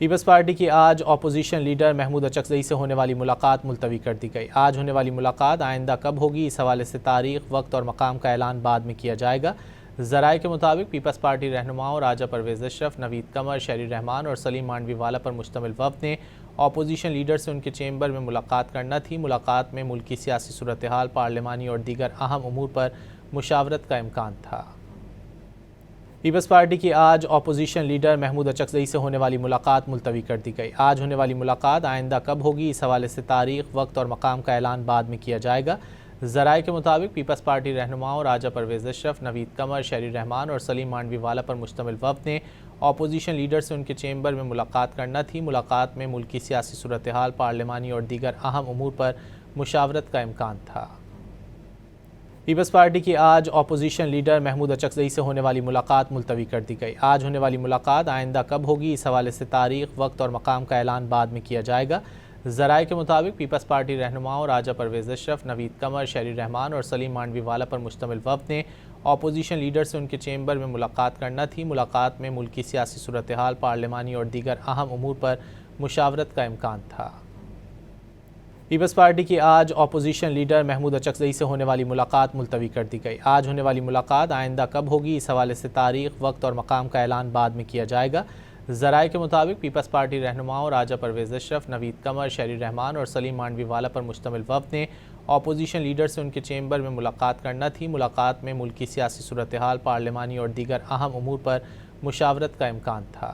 Peoples party کی آج opposition leader Mahmood Achakzai سے ہونے والی ملاقات ملتوی کر دی گئی۔ آج ہونے والی ملاقات آئندہ کب ہوگی، اس حوالے سے تاریخ، وقت اور مقام کا اعلان بعد میں کیا جائے گا۔ ذرائع کے مطابق پیپلز پارٹی رہنماؤں راجہ پرویز اشرف، نوید قمر، شہری رحمان اور سلیم مانڈوی والا پر مشتمل وفد نے اپوزیشن لیڈر سے ان کے چیمبر میں ملاقات کرنا تھی۔ ملاقات میں ملکی سیاسی صورتحال، پارلیمانی اور دیگر اہم امور پر مشاورت کا امکان تھا۔ پیپلز پارٹی کی آج اپوزیشن لیڈر محمود اچکزئی سے ہونے والی ملاقات ملتوی کر دی گئی۔ آج ہونے والی ملاقات آئندہ کب ہوگی، اس حوالے سے تاریخ، وقت اور مقام کا اعلان بعد میں کیا جائے گا۔ ذرائع کے مطابق پیپلز پارٹی رہنماؤں راجہ پرویز اشرف، نوید قمر، شہری رحمان اور سلیم مانڈوی والا پر مشتمل وفد نے اپوزیشن لیڈر سے ان کے چیمبر میں ملاقات کرنا تھی۔ ملاقات میں ملکی سیاسی صورتحال، پارلیمانی اور دیگر اہم امور پر مشاورت کا امکان تھا۔ پیپلز پارٹی کی آج اپوزیشن لیڈر محمود اچکزئی سے ہونے والی ملاقات ملتوی کر دی گئی۔ آج ہونے والی ملاقات آئندہ کب ہوگی، اس حوالے سے تاریخ، وقت اور مقام کا اعلان بعد میں کیا جائے گا۔ ذرائع کے مطابق پیپلز پارٹی رہنماؤں راجہ پرویز اشرف، نوید قمر، شہری رحمان اور سلیم مانڈوی والا پر مشتمل وفد نے اپوزیشن لیڈر سے ان کے چیمبر میں ملاقات کرنا تھی۔ ملاقات میں ملکی سیاسی صورتحال، پارلیمانی اور دیگر اہم امور پر مشاورت کا امکان تھا۔ پیپلز پارٹی کی آج اپوزیشن لیڈر محمود اچکزئی سے ہونے والی ملاقات ملتوی کر دی گئی۔ آج ہونے والی ملاقات آئندہ کب ہوگی، اس حوالے سے تاریخ، وقت اور مقام کا اعلان بعد میں کیا جائے گا۔ ذرائع کے مطابق پیپلز پارٹی رہنماؤں راجہ پرویز اشرف، نوید قمر، شہری رحمان اور سلیم مانڈوی والا پر مشتمل وفد نے اپوزیشن لیڈر سے ان کے چیمبر میں ملاقات کرنا تھی۔ ملاقات میں ملکی سیاسی صورتحال، پارلیمانی اور دیگر اہم امور پر مشاورت کا امکان تھا۔